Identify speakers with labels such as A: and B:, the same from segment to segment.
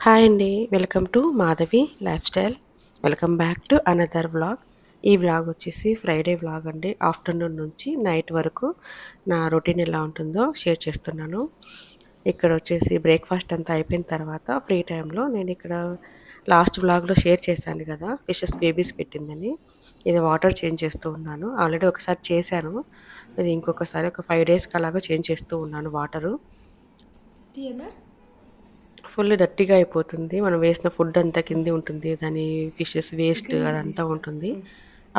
A: Hi అండి. Welcome to Madhavi life style. Welcome back to another vlog. ఈ vlog వచ్చేసి Friday vlog అండి. Afternoon నుంచి నైట్ వరకు నా రొటీన్ ఎలా ఉంటుందో షేర్ చేస్తున్నాను. ఇక్కడ వచ్చేసి బ్రేక్ఫాస్ట్ అంతా అయిపోయిన తర్వాత ఫ్రీ టైంలో నేను ఇక్కడ లాస్ట్ వ్లాగ్లో షేర్ చేశాను కదా, ఫిషెస్ బేబీస్ పెట్టిందని. ఇది వాటర్ చేంజ్ చేస్తూ ఉన్నాను. ఆల్రెడీ ఒకసారి చేశాను. ఇది ఇంకొకసారి ఒక 5 డేస్కి అలాగా చేంజ్ చేస్తూ ఉన్నాను వాటరు. ఫుల్ డర్టీగా అయిపోతుంది. మనం వేసిన ఫుడ్ అంతా కిందే ఉంటుంది. దాని ఫిషెస్ వేస్ట్ అదంతా ఉంటుంది.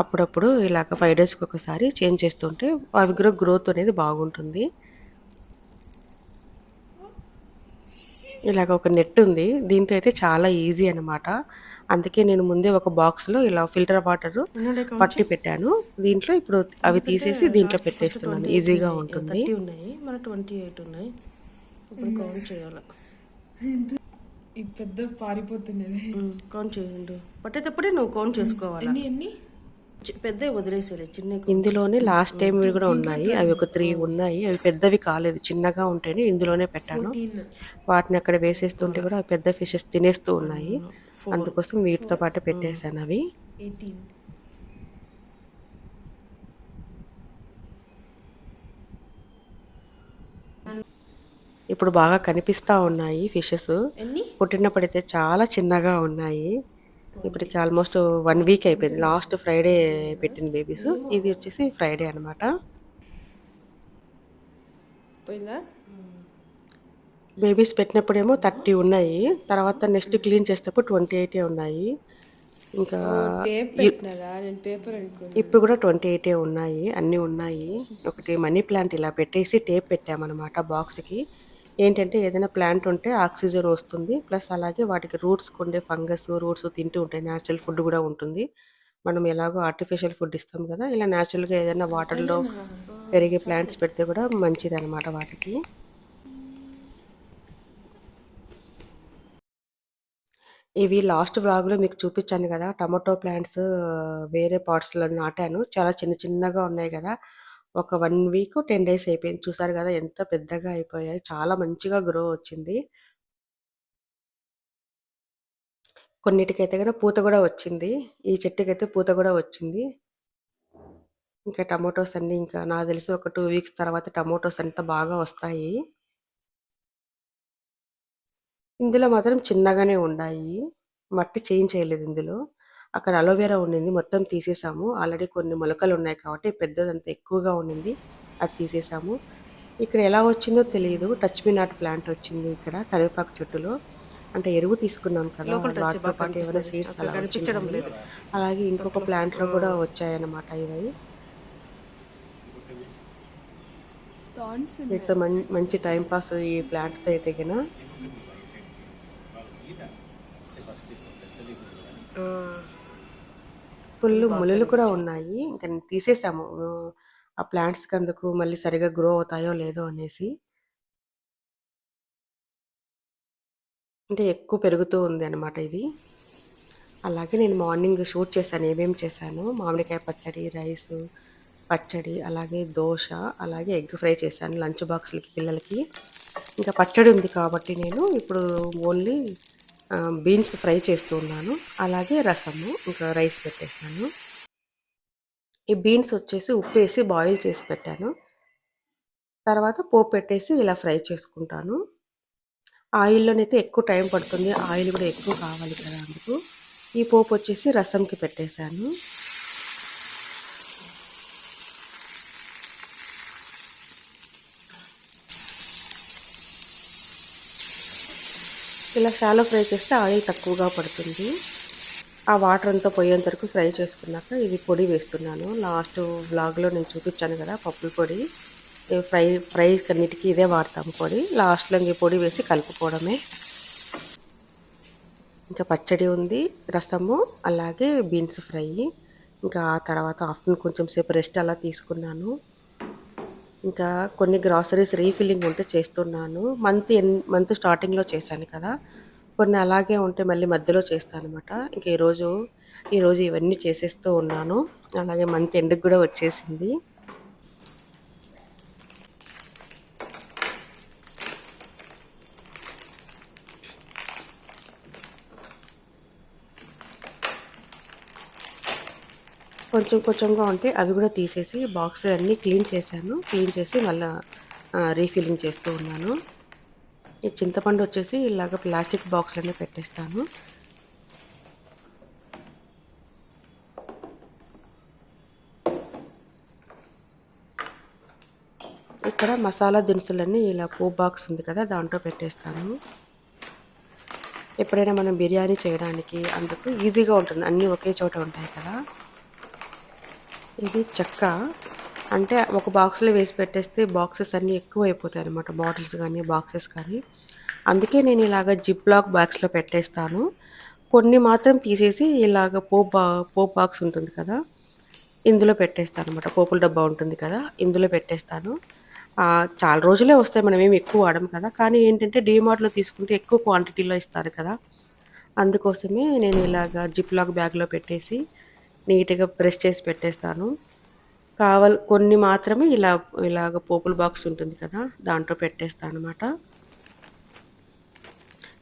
A: అప్పుడప్పుడు ఇలాగ 5 డేస్‌కి ఒకసారి చేంజ్ చేస్తుంటే అవి కూడా గ్రోత్ అనేది బాగుంటుంది. ఇలాగ ఒక నెట్ ఉంది. దీంతో అయితే చాలా ఈజీ అనమాట. అందుకే నేను ముందే ఒక బాక్స్‌లో ఇలా ఫిల్టర్ వాటరు పట్టి పెట్టాను. దీంట్లో ఇప్పుడు అవి తీసేసి దీంట్లో పెట్టేస్తున్నాను. ఈజీగా ఉంటుంది.
B: 30 ఉన్నాయి, మన 28 ఉన్నాయి. ఇప్పుడు కౌంట్ చేయాలి.
C: ఈ పెద్ద పారిపోతున్నది.
B: కౌంట్ చేయండి. పట్టేటప్పుడే నువ్వు కౌంట్ చేసుకోవాలి.
C: ఎన్ని
B: పెద్ద వదిలేసేది, చిన్న
A: ఇందులోనే లాస్ట్ టైం కూడా ఉన్నాయి. అవి ఒక 3 ఉన్నాయి. అవి పెద్దవి కాలేదు, చిన్నగా ఉంటేనే ఇందులోనే పెట్టాను. వాటిని అక్కడ వేసేస్తుంటే కూడా అవి పెద్ద ఫిషెస్ తినేస్తూ ఉన్నాయి. అందుకోసం వీటితో పాటు పెట్టేశాను అవి.
C: 18.
A: ఇప్పుడు బాగా కనిపిస్తూ ఉన్నాయి ఫిషెస్.
C: ఎన్ని
A: పుట్టినప్పుడైతే చాలా చిన్నగా ఉన్నాయి. ఇప్పటికి ఆల్మోస్ట్ 1 వీక్ అయిపోయింది. లాస్ట్ ఫ్రైడే పెట్టిన బేబీస్. ఇది వచ్చేసి ఫ్రైడే అనమాట.
C: పోయిందా?
A: బేబీస్ పెట్టినప్పుడేమో 30 ఉన్నాయి. తర్వాత నెక్స్ట్ క్లీన్ చేసేటప్పుడు 28 ఉన్నాయి. ఇంకా
C: టేప్ పెట్టినారా? నేను పేపర్ అనుకున్నా.
A: ఇప్పుడు కూడా 28 ఉన్నాయి. అన్నీ ఉన్నాయి. ఒకటి మనీ ప్లాంట్ ఇలా పెట్టేసి టేప్ పెట్టామన్నమాట బాక్స్కి. ఏంటంటే ఏదైనా ప్లాంట్ ఉంటే ఆక్సిజన్ వస్తుంది. ప్లస్ అలాగే వాటికి రూట్స్కి ఉండే ఫంగస్ రూట్స్ తింటూ ఉంటాయి. న్యాచురల్ ఫుడ్ కూడా ఉంటుంది. మనం ఎలాగో ఆర్టిఫిషియల్ ఫుడ్ ఇస్తాం కదా, ఇలా న్యాచురల్గా ఏదైనా వాటర్లో పెరిగే ప్లాంట్స్ పెడితే కూడా మంచిది అనమాట వాటికి. ఇవి లాస్ట్ వ్లాగ్లో మీకు చూపించాను కదా, టమాటో ప్లాంట్స్ వేరే పాట్స్లో నాటాను. చాలా చిన్న చిన్నగా ఉన్నాయి కదా. ఒక 1 వీక్ 10 డేస్ అయిపోయింది. చూసారు కదా ఎంత పెద్దగా అయిపోయాయి. చాలా మంచిగా గ్రో వచ్చింది. కొన్నిటికైతే కనుక పూత కూడా వచ్చింది. ఈ చెట్టుకైతే పూత కూడా వచ్చింది. ఇంకా టమాటోస్ అన్నీ ఇంకా నాకు తెలిసి ఒక 2 వీక్స్ తర్వాత టమాటోస్ అంతా బాగా వస్తాయి. ఇందులో మాత్రం చిన్నగానే ఉన్నాయి. మట్టి చేంజ్ చేయలేదు ఇందులో. అక్కడ అలోవెరా ఉండింది, మొత్తం తీసేసాము. ఆల్రెడీ కొన్ని మొలకలు ఉన్నాయి కాబట్టి పెద్దదంతా ఎక్కువగా ఉండింది, అది తీసేసాము. ఇక్కడ ఎలా వచ్చిందో తెలియదు. టచ్ మీ నాట్ ప్లాంట్ వచ్చింది ఇక్కడ కరివేపాకు చెట్టులో. అంటే ఎరువు తీసుకున్నాం కదా,
B: లోపల టచ్
A: వాటితో
B: బాగా
A: పాటు ఏమైనా
B: కనిపిస్తుంది.
A: సీడ్స్
B: అక్కడ
A: అలా
B: కనిపించడం
A: వచ్చినాయి.
B: లేదు.
A: అలాగే ఇంకొక ప్లాంట్లో కూడా వచ్చాయన్నమాట ఇవి.
C: థాన్స్
A: వీటితో మంచి టైం పాస్ ఈ ప్లాంట్తో అయితే గిన. ఫుల్ ములులు కూడా ఉన్నాయి. ఇంకా నేను తీసేసాము. ఆ ప్లాంట్స్కి అందుకు మళ్ళీ సరిగా గ్రో అవుతాయో లేదో అనేసి. అంటే ఎక్కువ పెరుగుతూ ఉంది అనమాట ఇది. అలాగే నేను మార్నింగ్ షూట్ చేశాను, ఏమేమి చేశాను. మామిడికాయ పచ్చడి, రైస్ పచ్చడి, అలాగే దోశ, అలాగే ఎగ్ ఫ్రై చేశాను లంచ్ బాక్స్లకి పిల్లలకి. ఇంకా పచ్చడి ఉంది కాబట్టి నేను ఇప్పుడు ఓన్లీ బీన్స్ ఫ్రై చేస్తూ ఉన్నాను. అలాగే రసము, ఇంకా రైస్ పెట్టేశాను. ఈ బీన్స్ వచ్చేసి ఉప్పు వేసి బాయిల్ చేసి పెట్టాను. తర్వాత పోపు పెట్టేసి ఇలా ఫ్రై చేసుకుంటాను. ఆయిల్లోనైతే ఎక్కువ టైం పడుతుంది. ఆయిల్ కూడా ఎక్కువ కావాలి కదా అందుకు. ఈ పోపు వచ్చేసి రసంకి పెట్టేశాను. ఇలా షాలో ఫ్రై చేస్తే ఆయిల్ తక్కువగా పడుతుంది. ఆ వాటర్ అంతా పోయేంత వరకు ఫ్రై చేసుకున్నాక ఇది పొడి వేస్తున్నాను. లాస్ట్ వ్లాగ్లో నేను చూపించాను కదా పప్పుల పొడి. ఫ్రై కన్నిటికీ ఇదే వాడతాం పొడి. లాస్ట్లో ఇంక పొడి వేసి కలుపుకోవడమే. ఇంకా పచ్చడి ఉంది, రసము, అలాగే బీన్స్ ఫ్రై. ఇంకా ఆ తర్వాత ఆఫ్టర్నూన్ కొంచెం సేపు రెస్ట్ అలా తీసుకున్నాను. ఇంకా కొన్ని గ్రాసరీస్ రీఫిల్లింగ్ ఉంటే చేస్తున్నాను. మంత్ స్టార్టింగ్లో చేశాను కదా, కొన్ని అలాగే ఉంటే మళ్ళీ మధ్యలో చేస్తాను అనమాట. ఇంకా ఈరోజు ఇవన్నీ చేసేస్తూ ఉన్నాను. అలాగే మంత్ ఎండ్కి కూడా వచ్చేసింది. కొంచెం కొంచెంగా ఉంటే అవి కూడా తీసేసి బాక్స్ అన్నీ క్లీన్ చేశాను. క్లీన్ చేసి మళ్ళా రీఫిల్లింగ్ చేస్తూ ఉన్నాను. ఈ చింతపండు వచ్చేసి ఇలాగ ప్లాస్టిక్ బాక్స్‌లోనే పెట్టేస్తాను. ఇక్కడ మసాలా దినుసులన్నీ ఇలా పోపు బాక్స్ ఉంది కదా! దాంట్లో పెట్టేస్తాను. ఎప్పుడైనా మనం బిర్యానీ చేయడానికి అందుకు ఈజీగా ఉంటుంది. అన్నీ ఒకే చోట ఉంటాయి కదా! ఇది చెక్క. అంటే ఒక బాక్స్‌లో వేసి పెట్టేస్తే బాక్సెస్ అన్నీ ఎక్కువైపోతాయన్నమాట. బాటిల్స్ గానీ, బాక్సెస్ కానీ. అందుకే నేను ఇలాగ జిప్ లాక్ బాక్స్‌లో పెట్టేస్తాను. కొన్ని మాత్రం తీసేసి ఇలాగ పోపు బాక్స్ ఉంటుంది కదా! ఇందులో పెట్టేస్తానన్నమాట. పోపుల డబ్బా ఉంటుంది కదా! ఇందులో పెట్టేస్తాను. చాలా రోజులే వస్తాయి. మనమేమి ఎక్కువ వాడం కదా! కానీ ఏంటంటే డీమార్ట్‌లో తీసుకుంటే ఎక్కువ క్వాంటిటీలో ఇస్తారు కదా! అందుకోసమే నేను ఇలాగ జిప్ లాక్ బ్యాగ్‌లో పెట్టేసి నీట్‌గా ప్రెస్ చేసి పెట్టేస్తాను. కొన్ని మాత్రమే ఇలాగ పోపుల బాక్స్ ఉంటుంది కదా! దాంట్లో పెట్టేస్తానన్నమాట.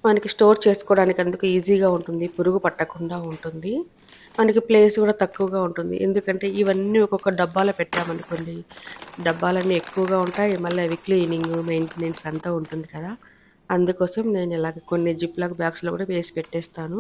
A: మనకి స్టోర్ చేసుకోవడానికి అందుకు ఈజీగా ఉంటుంది. పురుగు పట్టకుండా ఉంటుంది. మనకి ప్లేస్ కూడా తక్కువగా ఉంటుంది. ఎందుకంటే ఇవన్నీ ఒక్కొక్క డబ్బాలో పెట్టామనుకోండి, డబ్బాలన్నీ ఎక్కువగా ఉంటాయి. మళ్ళీ అవి క్లీనింగ్, మెయింటెనెన్స్ అంతా ఉంటుంది కదా! అందుకోసం నేను ఇలాగ కొన్ని జిప్‌లాక్ బ్యాగ్స్‌లో కూడా వేసి పెట్టేస్తాను.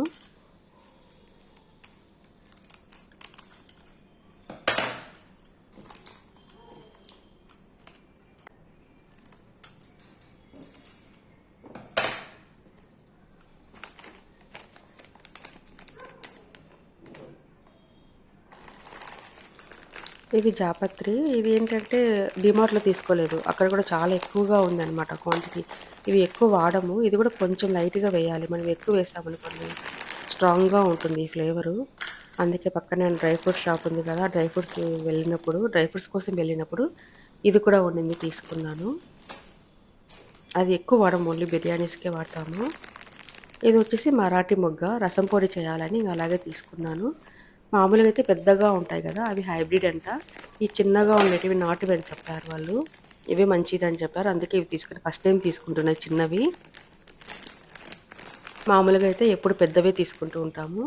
A: ఇది జాపత్రి. ఇది ఏంటంటే డీమార్ట్‌లో తీసుకోలేదు. అక్కడ కూడా చాలా ఎక్కువగా ఉందన్నమాట క్వాంటిటీ. ఇవి ఎక్కువ వాడము. ఇది కూడా కొంచెం లైట్‌గా వేయాలి. మనం ఎక్కువ వేసామనుకోండి స్ట్రాంగ్‌గా ఉంటుంది ఈ ఫ్లేవరు. అందుకే పక్కనే డ్రై ఫ్రూట్స్ షాప్ ఉంది కదా! డ్రై ఫ్రూట్స్ కోసం వెళ్ళినప్పుడు ఇది కూడా ఉండింది తీసుకున్నాను. అది ఎక్కువ వాడము. ఓన్లీ బిర్యానీస్‌కే వాడతాము. ఇది వచ్చేసి మరాఠీ మొగ్గ. రసం పొడి చేయాలని అలాగే తీసుకున్నాను. మామూలుగా అయితే పెద్దగా ఉంటాయి కదా! అవి హైబ్రిడ్ అంట. ఈ చిన్నగా ఉండేటివి నాటువి అని చెప్పారు వాళ్ళు. ఇవే మంచిదని చెప్పారు. అందుకే ఇవి తీసుకుని ఫస్ట్ టైం తీసుకుంటున్నాయి చిన్నవి. మామూలుగా అయితే ఎప్పుడు పెద్దవే తీసుకుంటూ ఉంటాము.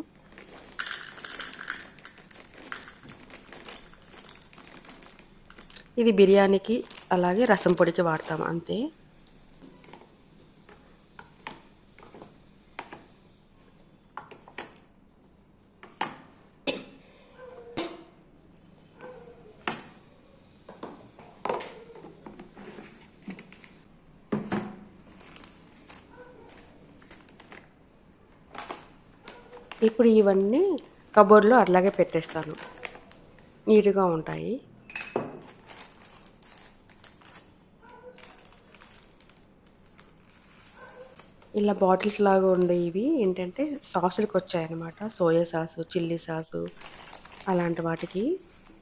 A: ఇది బిర్యానీకి అలాగే రసం పొడికి వాడతాం అంతే. ఇప్పుడు ఇవన్నీ కబోర్డ్‌లో అట్లాగే పెట్టేస్తాను. నీట్‌గా ఉంటాయి. ఇలా బాటిల్స్ లాగా ఉండేవి ఏంటంటే సాసులకి వచ్చాయన్నమాట. సోయా సాసు, చిల్లీ సాసు అలాంటి వాటికి.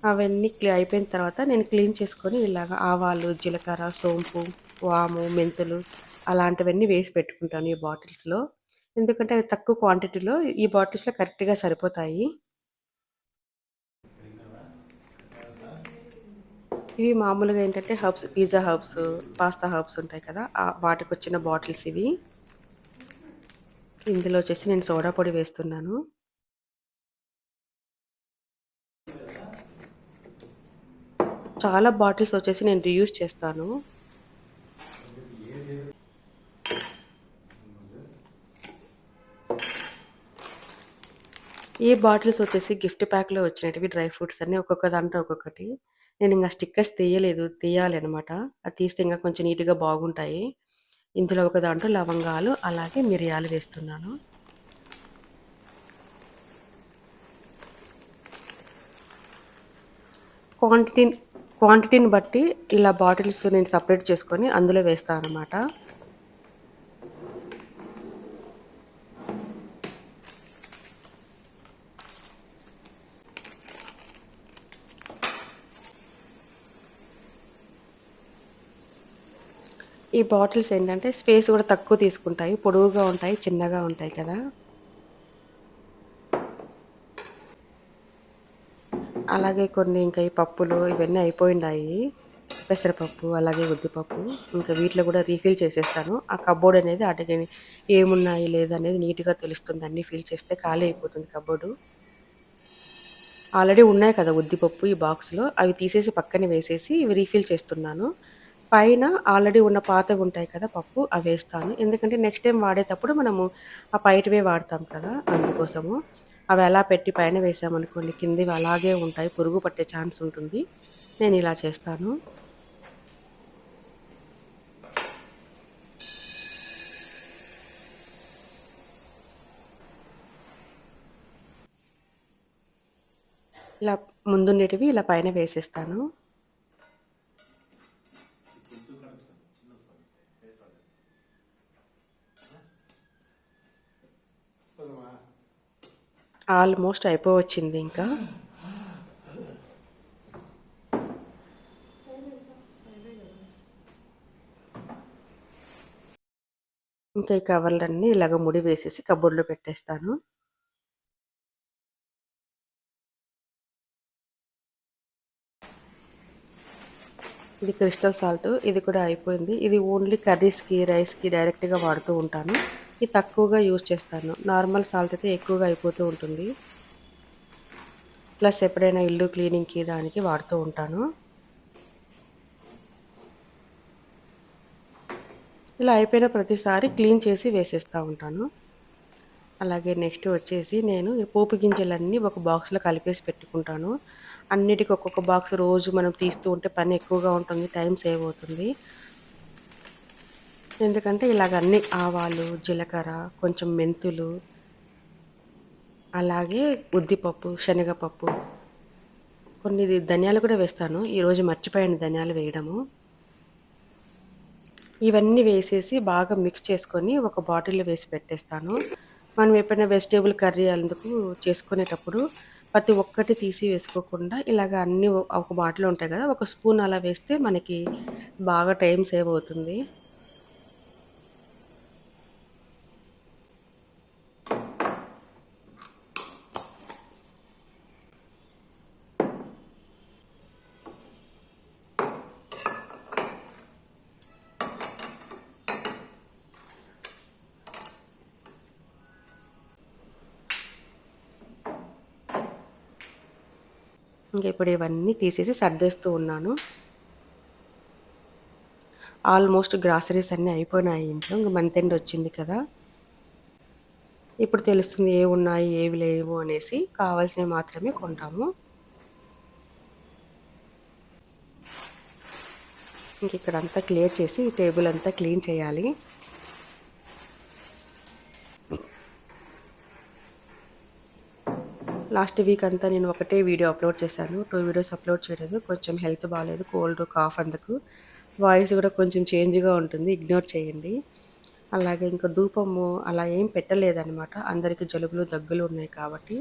A: అవన్నీ అయిపోయిన తర్వాత నేను క్లీన్ చేసుకొని ఇలాగ ఆవాలు, జీలకర్ర, సోంపు, వాము, మెంతులు అలాంటివన్నీ వేసి పెట్టుకుంటాను ఈ బాటిల్స్‌లో. ఎందుకంటే అవి తక్కువ క్వాంటిటీలో ఈ బాటిల్స్‌లో కరెక్ట్‌గా సరిపోతాయి. ఇవి మామూలుగా ఏంటంటే పిజ్జా హర్బ్స్, పాస్తా హర్బ్స్ ఉంటాయి కదా! వాటికొచ్చిన బాటిల్స్ ఇవి. ఇందులో వచ్చేసి నేను సోడా పొడి వేస్తున్నాను. చాలా బాటిల్స్ వచ్చేసి నేను రీయూజ్ చేస్తాను. ఈ బాటిల్స్ వచ్చేసి గిఫ్ట్ ప్యాక్‌లో వచ్చినటివి డ్రై ఫ్రూట్స్ అన్నీ ఒక్కొక్క దాంట్లో ఒక్కొక్కటి. నేనింక స్టిక్కర్స్ తీయలేదు. తీయాలి అనమాట. అది తీస్తే ఇంకా కొంచెం నీట్‌గా బాగుంటాయి. ఇందులో ఒక దాంట్లో లవంగాలు, అలాగే మిరియాలు వేస్తున్నాను. క్వాంటిటీ క్వాంటిటీని బట్టి ఇలా బాటిల్స్ నేను సెపరేట్ చేసుకొని అందులో వేస్తాననమాట. ఈ బాటిల్స్ ఏంటంటే స్పేస్ కూడా తక్కువ తీసుకుంటాయి. పొడవుగా ఉంటాయి, చిన్నగా ఉంటాయి కదా! అలాగే కొన్ని ఇంకా ఈ పప్పులు ఇవన్నీ అయిపోయిండాయి. పెసరపప్పు, అలాగే ఉద్దిపప్పు. ఇంకా వీటిలో కూడా రీఫిల్ చేసేస్తాను. ఆ కబోర్డ్ అనేది ఆటికి ఏమున్నాయి లేదనేది నీట్‌గా తెలుస్తుంది. అన్నీ ఫిల్ చేస్తే ఖాళీ అయిపోతుంది కబోర్డు. ఆల్రెడీ ఉన్నాయి కదా ఉద్దిపప్పు ఈ బాక్స్‌లో. అవి తీసేసి పక్కన వేసేసి ఇవి రీఫిల్ చేస్తున్నాను. పైన ఆల్రెడీ ఉన్న పాతవి ఉంటాయి కదా పప్పు అవేస్తాను. ఎందుకంటే నెక్స్ట్ టైమ్ వాడేటప్పుడు మనము ఆ బయటవే వాడతాం కదా! అందుకోసము. అవి అలా పెట్టి పైన వేసామనుకోండి కిందవి అలాగే ఉంటాయి. పురుగు పట్టే ఛాన్స్ ఉంటుంది. నేనిలా చేస్తాను. ఇలా ముందుండేటివి ఇలా పైన వేసేస్తాను. ఆల్మోస్ట్ అయిపోవచ్చింది ఇంకా. ఇంకా ఈ కవర్లన్నీ ఇలాగ ముడి వేసేసి కబోర్డ్‌లో పెట్టేస్తాను. ఇది క్రిస్టల్ సాల్ట్. ఇది కూడా అయిపోయింది. ఇది ఓన్లీ కర్రీస్‌కి, రైస్‌కి డైరెక్ట్‌గా వాడుతూ ఉంటాను. ఇది తక్కువగా యూజ్ చేస్తాను. నార్మల్ సాల్ట్ అయితే ఎక్కువగా అయిపోతూ ఉంటుంది. ప్లస్ ఎప్పుడైనా ఇల్లు క్లీనింగ్‌కి దానికి వాడుతూ ఉంటాను. ఇలా అయిపోయిన ప్రతిసారి క్లీన్ చేసి వేసేస్తూ ఉంటాను. అలాగే నెక్స్ట్ వచ్చేసి నేను ఈ పోపు గింజలన్నీ ఒక బాక్స్‌లో కలిపేసి పెట్టుకుంటాను. అన్నిటికి ఒక్కొక్క బాక్స్ రోజు మనం తీస్తూ ఉంటే పని ఎక్కువగా ఉంటుంది. టైం సేవ్ అవుతుంది. ఎందుకంటే ఇలాగ అన్ని ఆవాలు, జీలకర్ర, కొంచెం మెంతులు, అలాగే ఉద్దిపప్పు, శనగపప్పు, కొన్ని ధనియాలు కూడా వేస్తాను. ఈరోజు మర్చిపోయాను ధనియాలు వేయడము. ఇవన్నీ వేసేసి బాగా మిక్స్ చేసుకొని ఒక బాటిల్‌లో వేసి పెట్టేస్తాను. మనం ఎప్పుడైనా వెజిటబుల్ కర్రీ అందుకు చేసుకునేటప్పుడు ప్రతి ఒక్కటి తీసి వేసుకోకుండా ఇలాగ అన్నీ ఒక బాటిల్‌లో ఉంటాయి కదా! ఒక స్పూన్ అలా వేస్తే మనకి బాగా టైం సేవ్ అవుతుంది. ఇంక ఇప్పుడు ఇవన్నీ తీసేసి సర్దేస్తూ ఉన్నాను. ఆల్మోస్ట్ గ్రాసరీస్ అన్నీ అయిపోయినాయి ఇంట్లో. ఇంక మంత్ ఎండ్ వచ్చింది కదా! ఇప్పుడు తెలుస్తుంది ఏవి ఉన్నాయి, ఏవి లేవు అనేసి. కావాల్సినవి మాత్రమే కొంటాము. ఇంక ఇక్కడంతా క్లియర్ చేసి ఈ టేబుల్ అంతా క్లీన్ చేయాలి. లాస్ట్ వీక్ అంతా నేను ఒకటే వీడియో అప్లోడ్ చేశాను. 2 వీడియోస్ అప్లోడ్ చేయలేదు. కొంచెం హెల్త్ బాలేదు. కోల్డ్, కాఫ్ అందుకు. వాయిస్ కూడా కొంచెం చేంజ్‌గా ఉంటుంది. ఇగ్నోర్ చేయండి. అలాగే ఇంకా ధూపము అలా ఏం పెట్టలేదనమాట. అందరికి జలుబులు, దగ్గులు ఉన్నాయి కాబట్టి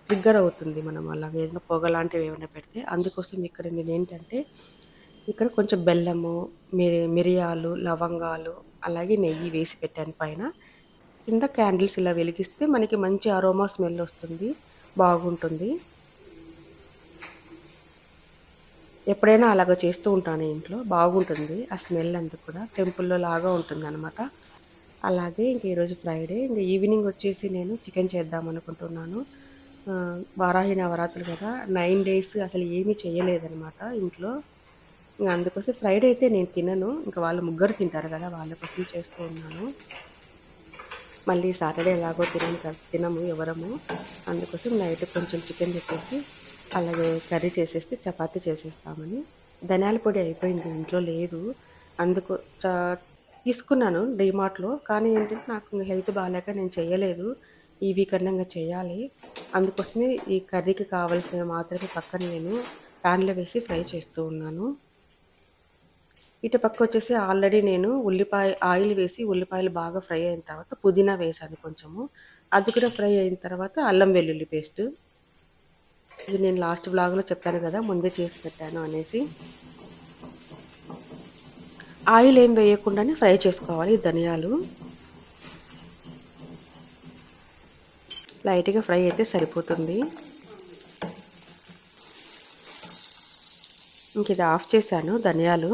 A: ట్రిగ్గర్ అవుతుంది మనం అలాగే ఏదైనా పొగ లాంటివి ఏమైనా పెడితే. అందుకోసం ఇక్కడ నేనేంటంటే ఇక్కడ కొంచెం బెల్లము, మిరియాలు, లవంగాలు, అలాగే నెయ్యి వేసి పెట్టాను పైన. కింద క్యాండిల్స్ ఇలా వెలిగిస్తే మనకి మంచి అరోమా స్మెల్ వస్తుంది. బాగుంటుంది. ఎప్పుడైనా అలాగ చేస్తూ ఉంటాను ఇంట్లో. బాగుంటుంది. ఆ స్మెల్ అంతా కూడా టెంపుల్‌లో లాగా ఉంటుందనమాట. అలాగే ఇంక ఈరోజు ఫ్రైడే. ఇంక ఈవినింగ్ వచ్చేసి నేను చికెన్ చేద్దామనుకుంటున్నాను. వారాహి నవరాత్రులు కదా! 9 డేస్ అసలు ఏమీ చేయలేదనమాట ఇంట్లో. ఇంక అందుకోసం ఫ్రైడే అయితే నేను తినను. ఇంక వాళ్ళు ముగ్గురు తింటారు కదా! వాళ్ళ కోసం చేస్తూ ఉన్నాను. మళ్ళీ సాటర్డే ఎలాగో తినము ఎవరము. అందుకోసం నైట్ కొంచెం చికెన్ తెచ్చేసి అలాగే కర్రీ చేసేస్తే చపాతీ చేసేస్తామని. ధనియాల పొడి అయిపోయింది ఇంట్లో లేదు. అందుకు తీసుకున్నాను డీమార్ట్‌లో. కానీ ఏంటంటే నాకు హెల్త్ బాగాలేక నేను చేయలేదు. ఈ వీక్ అన్నా ఇంగ చేయాలి. అందుకోసమే ఈ కర్రీకి కావాల్సినవి మాత్రమే పక్కన నేను ప్యాన్‌లో వేసి ఫ్రై చేస్తూ ఉన్నాను. ఇటు పక్క వచ్చేసి ఆల్రెడీ నేను ఆయిల్ వేసి ఉల్లిపాయలు బాగా ఫ్రై అయిన తర్వాత పుదీనా వేసాను కొంచెము. అది కూడా ఫ్రై అయిన తర్వాత అల్లం వెల్లుల్లి పేస్ట్. ఇది నేను లాస్ట్ వ్లాగ్‌లో చెప్పాను కదా! ముందే చేసి పెట్టాను అనేసి. ఆయిల్ ఏం వేయకుండానే ఫ్రై చేసుకోవాలి ధనియాలు. లైట్‌గా ఫ్రై అయితే సరిపోతుంది. ఇంక ఇది ఆఫ్ చేశాను ధనియాలు.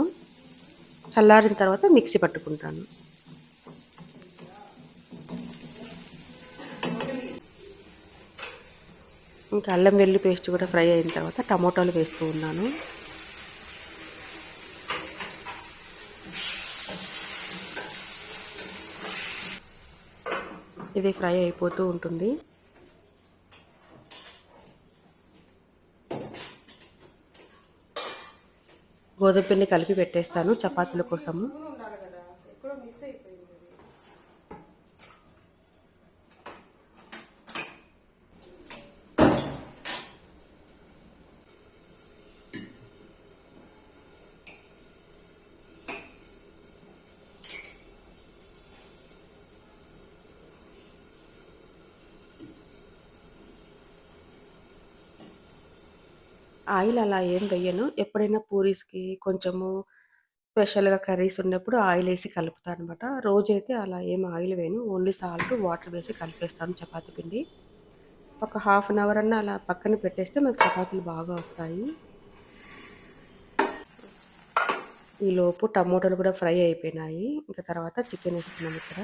A: చల్లారిన తర్వాత మిక్సీ పట్టుకుంటాను. ఇంకా అల్లం వెల్లుల్లి పేస్ట్ కూడా ఫ్రై అయిన తర్వాత టమోటాలు వేస్తూ ఉన్నాను. ఇది ఫ్రై అయిపోతూ ఉంటుంది. గోధుమ పిండి కలిపి పెట్టేస్తాను చపాతీల కోసము. ఆయిల్ అలా ఏం వెయ్యను. ఎప్పుడైనా పూరీస్‌కి కొంచెము స్పెషల్‌గా కర్రీస్ ఉన్నప్పుడు ఆయిల్ ఏసి కలుపుతాను అనమాట. రోజైతే అలా ఏం ఆయిల్ వేయను. ఓన్లీ సాల్ట్, వాటర్ వేసి కలిపేస్తాను చపాతీ పిండి. ఒక హాఫ్ అన్ అవర్ అన్నా అలా పక్కన పెట్టేస్తే మనకు చపాతీలు బాగా వస్తాయి. ఈలోపు టమోటాలు కూడా ఫ్రై అయిపోయినాయి. ఇంకా తర్వాత చికెన్ వేస్తున్నాను ఇక్కడ.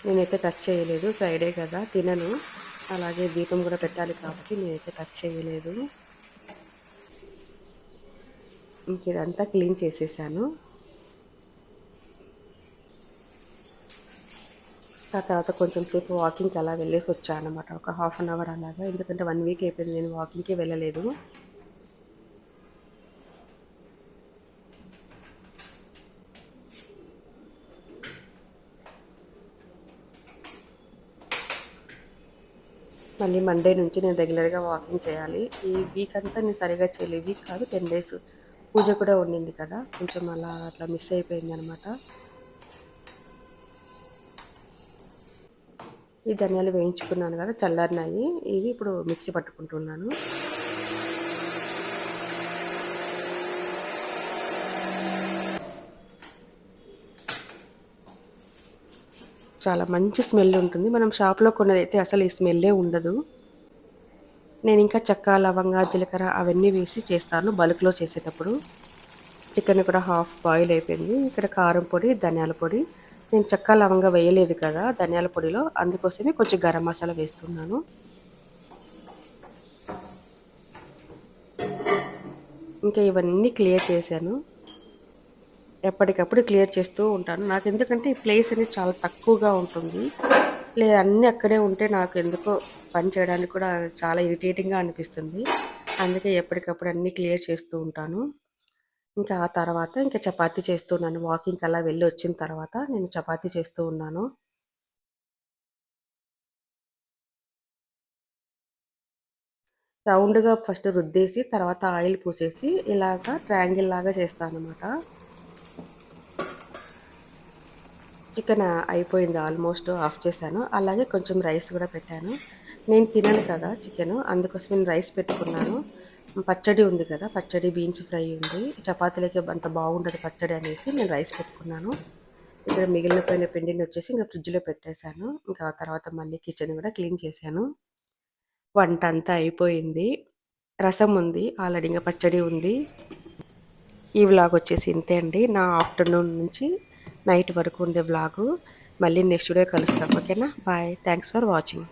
A: నేనైతే టచ్ చేయలేదు. ఫ్రైడే కదా తినను. అలాగే దీపం కూడా పెట్టాలి కాబట్టి నేనైతే టచ్ చేయలేదు. ఇంక ఇదంతా క్లీన్ చేసేసాను. ఆ తర్వాత కొంచెం సేపు వాకింగ్‌కి అలా వెళ్ళేసి వచ్చానన్నమాట. ఒక హాఫ్ అన్ అవర్ అలాగా. ఎందుకంటే 1 వీక్ అయిపోయింది నేను వాకింగ్‌కే వెళ్ళలేదు. మళ్ళీ మండే నుంచి నేను రెగ్యులర్‌గా వాకింగ్ చేయాలి. ఈ వీక్ అంతా నేను సరిగ్గా చేయలేదు. వీక్ కాదు 10 డేస్ పూజ కూడా ఉండింది కదా! కొంచెం అలా అట్లా మిస్ అయిపోయిందనమాట. ఈ ధనియాలు వేయించుకున్నాను కదా! చల్లారినాయి. ఇవి ఇప్పుడు మిక్సీ పట్టుకుంటున్నాను. చాలా మంచి స్మెల్ ఉంటుంది. మనం షాప్‌లో కొన్నదైతే అసలు ఈ స్మెల్లే ఉండదు. నేను ఇంకా చెక్క, లవంగా, జీలకర్ర అవన్నీ వేసి చేస్తాను బల్క్‌లో చేసేటప్పుడు. చికెన్ కూడా హాఫ్ బాయిల్ అయిపోయింది. ఇక్కడ కారం పొడి, ధనియాల పొడి. నేను చెక్క, లవంగా వేయలేదు కదా ధనియాల పొడిలో. అందుకోసమే కొంచెం గరం మసాలా వేస్తున్నాను. ఇంకా ఇవన్నీ క్లియర్ చేశాను. ఎప్పటికప్పుడు క్లియర్ చేస్తూ ఉంటాను. నాకెందుకంటే ఈ ప్లేస్ అనేది చాలా తక్కువగా ఉంటుంది. లేదా అన్నీ అక్కడే ఉంటే నాకు ఎందుకో పని చేయడానికి కూడా చాలా ఇరిటేటింగ్‌గా అనిపిస్తుంది. అందుకే ఎప్పటికప్పుడు అన్నీ క్లియర్ చేస్తూ ఉంటాను. ఇంకా ఆ తర్వాత ఇంకా చపాతీ చేస్తున్నాను. వాకింగ్‌కి అలా వెళ్ళి వచ్చిన తర్వాత నేను చపాతీ చేస్తూ ఉన్నాను. రౌండ్‌గా ఫస్ట్ రుద్దేసి తర్వాత ఆయిల్ పూసేసి ఇలాగా ట్రయాంగిల్ లాగా చేస్తానన్నమాట. చికెన్ అయిపోయింది ఆల్మోస్ట్ ఆఫ్ చేశాను. అలాగే కొంచెం రైస్ కూడా పెట్టాను. నేను తినను కదా చికెను. అందుకోసం నేను రైస్ పెట్టుకున్నాను. పచ్చడి ఉంది కదా! పచ్చడి, బీన్స్ ఫ్రై ఉంది. చపాతీలకి అంత బాగుండదు పచ్చడి అనేసి నేను రైస్ పెట్టుకున్నాను. ఇక్కడ మిగిలిన పిండిని వచ్చేసి ఇంకా ఫ్రిడ్జ్‌లో పెట్టేశాను. ఇంకా ఆ తర్వాత మళ్ళీ కిచెన్ కూడా క్లీన్ చేశాను. వంట అంతా అయిపోయింది. రసం ఉంది. ఆల్రెడీ ఇంక పచ్చడి ఉంది. ఈ వ్లాగ్ వచ్చేసి ఇంతే అండి. నా ఆఫ్టర్నూన్ నుంచి నైట్ వరకు ఉండే వ్లాగు. మళ్ళీ నెక్స్ట్ వీడియో కలుస్తాం. ఓకేనా? బాయ్. Thanks for watching.